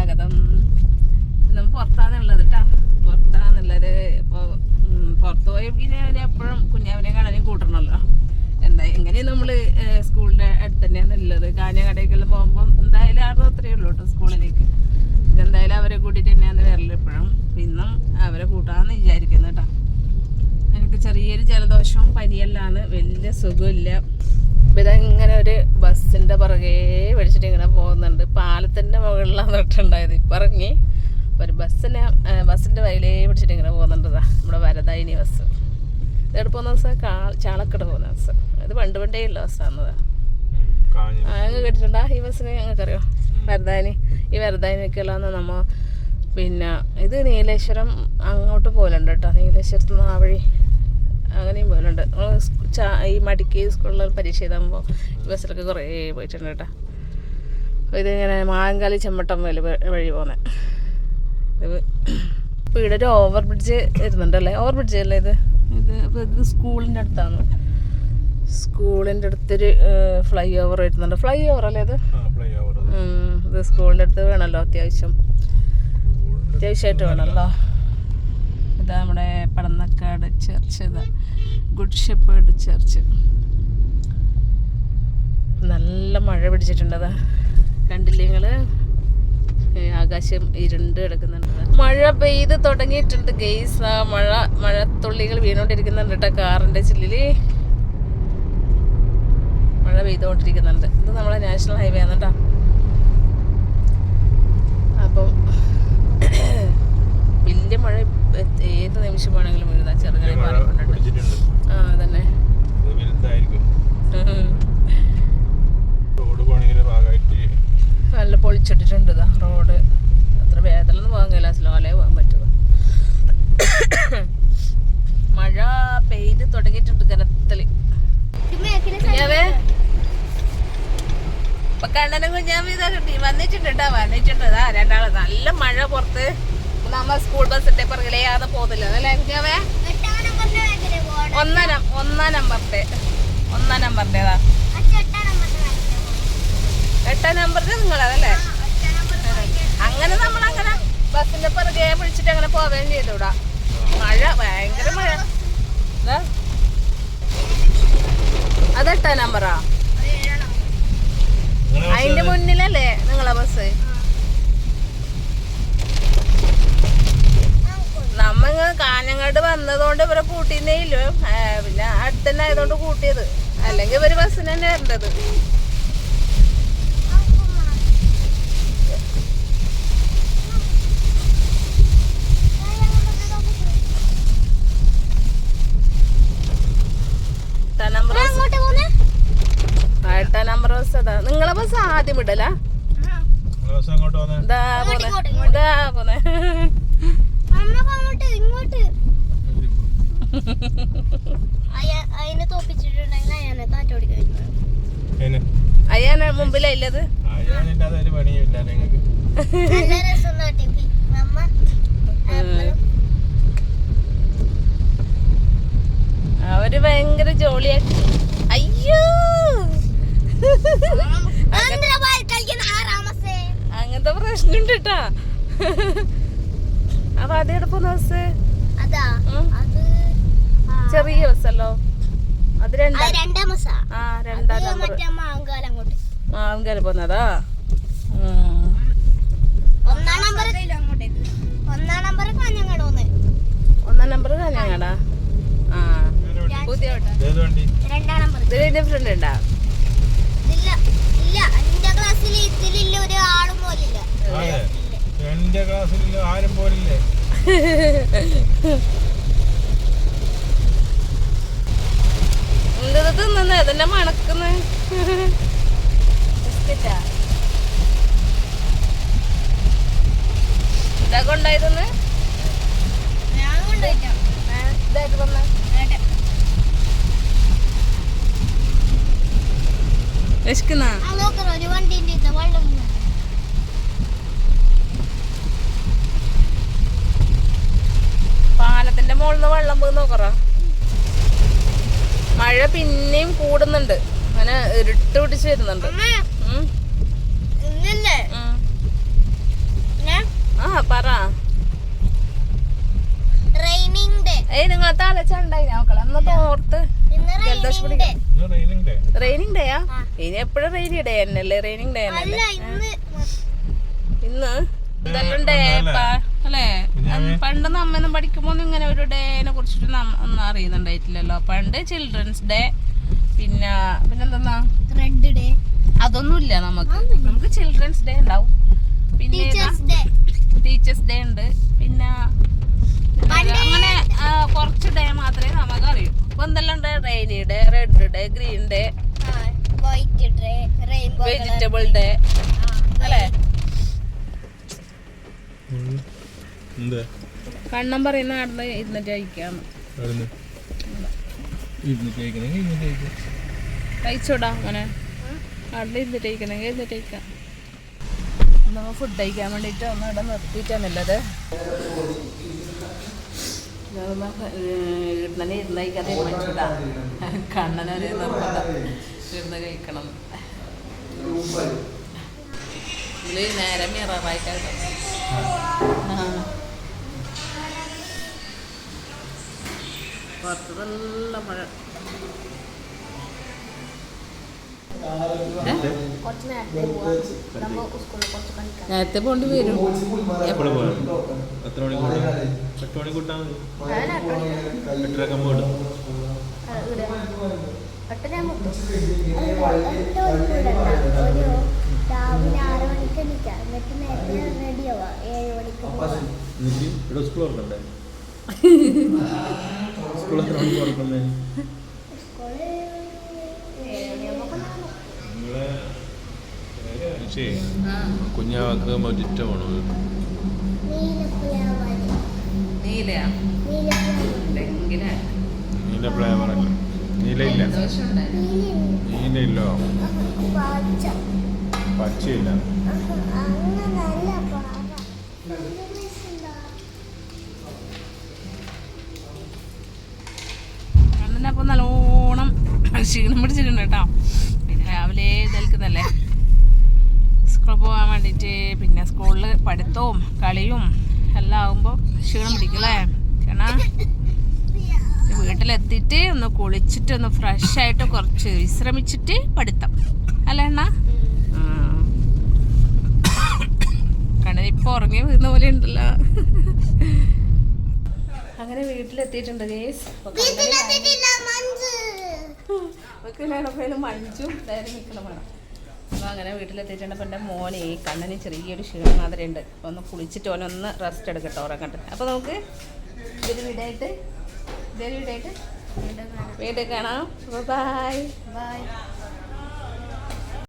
സ്വാഗതം. നമ്മൾ പുറത്താന്നുള്ളത് കേട്ടോ, പുറത്താന്നുള്ളത്. ഇപ്പോൾ പുറത്ത് പോയി പിന്നെ എപ്പോഴും കുഞ്ഞാവിനെ കാണാനും കൂട്ടണമല്ലോ. എങ്ങനെയും നമ്മൾ സ്കൂളിൻ്റെ അടുത്ത് തന്നെയാണ് ഉള്ളത്. കാഞ്ഞങ്ങടേക്കെല്ലാം പോകുമ്പം എന്തായാലും ആരുടെ അത്രയേ ഉള്ളൂ കേട്ടോ സ്കൂളിലേക്ക്. ഇതെന്തായാലും അവരെ കൂട്ടിയിട്ട് തന്നെയാണ് വരല് എപ്പോഴും. ഇന്നും അവരെ കൂട്ടാമെന്ന് വിചാരിക്കുന്നത് കേട്ടോ. എനിക്ക് ചെറിയൊരു ജലദോഷവും പനിയെല്ലാമാണ്, വലിയ സുഖമില്ല. അപ്പം ഇതങ്ങനെ ഒരു ബസ്സിൻ്റെ പുറകെ പിടിച്ചിട്ട് ഇങ്ങനെ പോകുന്നുണ്ട്. പാലത്തിൻ്റെ മുകളിലാണ് തൊട്ടുണ്ടായത്. ഇപ്പം ഇറങ്ങി ഒരു ബസ്സിൻ്റെ വയലേ പിടിച്ചിട്ട് ഇങ്ങനെ പോകുന്നുണ്ട്. നമ്മുടെ വരദായിനി ബസ്. ഇതെവിടെ പോകുന്ന ബസ്? ചാളക്കട പോകുന്ന ബസ്. ഇത് പണ്ടേ ഉള്ള ബസ്സാണത്. അങ്ങ് കേട്ടിട്ടുണ്ടാ ഈ ബസ്സിന്? ഞങ്ങൾക്കറിയോ വരദായിനി. ഈ വരദായിനിക്കുള്ളതെന്ന് നമ്മൾ പിന്നെ ഇത് നീലേശ്വരം അങ്ങോട്ട് പോലുണ്ട് കേട്ടോ. നീലേശ്വരത്ത് നിന്ന് ആ വഴി അങ്ങനെയും പോലുണ്ട്. ഈ മടിക്ക് സ്കൂളിൽ പരീക്ഷ എഴുതാകുമ്പോൾ ഈ ബസ്സിലൊക്കെ കുറേ പോയിട്ടുണ്ട് കേട്ടോ. ഇതിങ്ങനെ മാങ്കാലി ചെമ്മട്ടം വഴി പോകുന്നത്. ഇത് ഇപ്പോൾ ഇവിടെ ഒരു ഓവർ ബ്രിഡ്ജ് വരുന്നുണ്ടല്ലേ? ഓവർ ബ്രിഡ്ജ് അല്ലേ ഇത്? ഇത് സ്കൂളിൻ്റെ അടുത്താണ്. സ്കൂളിൻ്റെ അടുത്തൊരു ഫ്ലൈ ഓവർ വരുന്നുണ്ട്. ഫ്ലൈ ഓവർ അല്ലേ ഇത്? ഇത് സ്കൂളിൻ്റെ അടുത്ത് വേണമല്ലോ, അത്യാവശ്യമായിട്ട് വേണമല്ലോ. ഇതാ നമ്മുടെ പടന്നക്കാട് ചർച്ച്. ഇതാ ഗുഡ് ഷെപ്പേർഡ് ചർച്ച്. നല്ല മഴ പിടിച്ചിട്ടുണ്ട്. അതാ കണ്ടില്ലേ നിങ്ങൾ? ആകാശം ഇരുണ്ട് കിടക്കുന്നുണ്ട്. മഴ പെയ്ത് തുടങ്ങിയിട്ടുണ്ട് ഗെയ്സ്. ആ മഴത്തുള്ളികൾ വീണുകൊണ്ടിരിക്കുന്നുണ്ട് കേട്ടോ. കാറിൻ്റെ ചില്ലിൽ മഴ പെയ്തുകൊണ്ടിരിക്കുന്നുണ്ട്. ഇത് നമ്മളെ നാഷണൽ ഹൈവേ ആണ് കേട്ടോ. അപ്പം വലിയ മഴ ഏത് നിമിഷമാണെങ്കിലും വീഴുന്ന ചെറുങ്ങനെ മാറിക്കൊണ്ടുണ്ട്. ആ അതന്നെ. നല്ല പൊളിച്ചിട്ടിട്ടുണ്ട് റോഡ്. അത്ര വേദനൊന്നും പോകാൻ കഴിയില്ല, സ്ലോലേ പോകാൻ പറ്റുക. മഴ പെയ്ത് തുടങ്ങിയിട്ടുണ്ട് കനത്തല്. കുഞ്ഞാവേ ഇപ്പൊ കണ്ണനും കുഞ്ഞാവേ ഇതാ കിട്ടി വന്നിട്ടുണ്ട് കേട്ടോ. വന്നിട്ടുണ്ട് രണ്ടാള്. നല്ല മഴ പുറത്ത്. നമ്മ സ്കൂൾ ബസ്സിന്റെ പിറകിലേയാതെ പോകുന്നില്ല അല്ലേ കുഞ്ഞാവേ? ഒന്നാം നമ്പറിന്റേതാ. 8 നമ്പറിന് നിങ്ങളതല്ലേ? അങ്ങനെ നമ്മളങ്ങനെ ബസ്സിന്റെ പിറകെ പിടിച്ചിട്ട് അങ്ങനെ പോവുകയും ചെയ്തൂടാ. മഴ ഭയങ്കര മഴ. അത് 8 നമ്പറാ? അതിന്റെ മുന്നിലല്ലേ നിങ്ങളെ ബസ്? നമ്മ കാഞ്ഞങ്ങാട് വന്നതുകൊണ്ട് ഇവരെ കൂട്ടിന്നേ ഇല്ലോ. പിന്നെ അടുത്തന്നെ ആയതുകൊണ്ട് കൂട്ടിയത്. അല്ലെങ്കിൽ ഇവര് ബസ്സിന് തന്നെ വരേണ്ടത്. നമ്പർ ബസ് അതാ. നിങ്ങളെ ബസ് ആദ്യം വിടല? അയ്യാന മുമ്പിലല്ലത്? അവര് ഭയങ്കര ജോളിയാക്കി. അയ്യോ അങ്ങനത്തെ പ്രശ്നമുണ്ട് കേട്ടാ. അപ്പൊ അതെവിടെ പോകുന്ന ബസ്? ചെറിയ ബസ്സല്ലോ അത്. രണ്ടാം മാവങ്കാല പോന്നതാ. ഒന്നാം നമ്പർ കാഞ്ഞങ്ങാടാ. ആ പുതിയ ഡിഫറെന്റ് ഉണ്ടാ? എന്തത് തിന്നുന്ന അതെന്നെ മണക്കുന്നു. ഇതാ കൊണ്ടായിരുന്നു. ഇതായിട്ട് വന്ന വിശക്കുന്ന പാലത്തിന്റെ മുകളിൽ നിന്ന് വെള്ളം പോയി നോക്കറ. മഴ പിന്നെയും കൂടുന്നുണ്ട്. അങ്ങനെ ഇരുട്ട് പിടിച്ച് വരുന്നുണ്ട്. ആ പറ. ഏയ് നിങ്ങളെ തലച്ചുണ്ടായി മക്കളെ അന്നത്തെ ഓർത്ത് ജലദോഷം പിടിക്കും. റെയിനിങ് ഡേയാ? ഇനി എപ്പോഴും റെയിനി ഡേ തന്നെയല്ലേ? റെയിനിങ് ഡേ തന്നെയല്ലേ ഇന്ന്? എന്തെല്ലാം ഡേ അല്ലേ? പണ്ട് നമ്മൊന്നും പഠിക്കുമ്പോ ഇങ്ങനെ ഒരു ഡേനെ കുറിച്ചിട്ട് ഒന്നും അറിയുന്നുണ്ടായിട്ടില്ലല്ലോ. പണ്ട് ചിൽഡ്രൻസ് ഡേ, പിന്നെന്താ റെഡ് ഡേ, അതൊന്നുമില്ല നമുക്ക് ചിൽഡ്രൻസ് ഡേ ഉണ്ടാവും. പിന്നെ ടീച്ചേഴ്സ് ഡേ ഉണ്ട്. പിന്നെ അങ്ങനെ കുറച്ച് ഡേ മാത്രമേ നമുക്ക് അറിയൂ. ഇപ്പൊ എന്തെല്ലാം ഉണ്ട്? Rainy day, red day, green day, vegetable day അല്ലേ? കണ്ണം പറയുന്ന ആടുന്ന് ഇരുന്നിട്ട് കഴിക്കാന്ന് കഴിച്ചോടാ മോനെ. ആടിൽ ഇരുന്നിട്ട് കഴിക്കണമെങ്കിൽ ഇരുന്നിട്ട് കഴിക്കാം. നമ്മൾ ഫുഡ് കഴിക്കാൻ വേണ്ടിയിട്ട് ഒന്ന് ഇവിടെ നിർത്തിയിട്ടാണുള്ളത്. തന്നെ ഇരുന്ന് കഴിക്കാൻ തീരുമാനിച്ചുടാ. കണ്ണനൊരു നിർബന്ധം ഇരുന്ന് കഴിക്കണം. ഇതിൽ നേരെ മിററായിട്ടാണ്. പുറത്ത് നല്ല മഴ. നേരത്തെ പോണ്ടി വരും. കുഞ്ഞാവക്ക് മൊജിറ്റ വേണോ? നീല ഫ്ലേവർ അല്ല. നീലയില്ല, നീലയില്ലോ, പച്ചയില്ല. അപ്പൊ നല്ലോണം ക്ഷീണം പിടിച്ചിട്ടുണ്ട് കേട്ടോ. പിന്നെ രാവിലെ ഇതൽക്കുന്നല്ലേ സ്കൂളിൽ പോകാൻ വേണ്ടിയിട്ട്. പിന്നെ സ്കൂളിൽ പഠിത്തവും കളിയും എല്ലാം ആകുമ്പോൾ ക്ഷീണം പിടിക്കല്ലേ? കാരണം വീട്ടിലെത്തിയിട്ട് ഒന്ന് കുളിച്ചിട്ട് ഒന്ന് ഫ്രഷ് ആയിട്ട് കുറച്ച് വിശ്രമിച്ചിട്ട് പഠിത്തം അല്ലേ അണ്ണ? കാരണം ഇപ്പൊ ഉറങ്ങി വീഴുന്ന പോലെ ഉണ്ടല്ലോ. അങ്ങനെ വീട്ടിലെത്തിയിട്ടുണ്ട് ഗേസ്. മഞ്ചും നേരെ നിൽക്കണം വേണം. അപ്പോൾ അങ്ങനെ വീട്ടിലെത്തിയിട്ടുണ്ട്. അപ്പം എൻ്റെ മോനെ കണ്ണിന് ചെറിയൊരു ക്ഷീണം മാതിരി ഉണ്ട്. അപ്പോൾ ഒന്ന് കുളിച്ചിട്ട് ഓനൊന്ന് റെസ്റ്റ് എടുക്കട്ടെ, ഉറങ്ങട്ടെ. അപ്പോൾ നമുക്ക് ഇതൊരു വീടായിട്ട് വീണ്ടും കാണാം. Bye bye.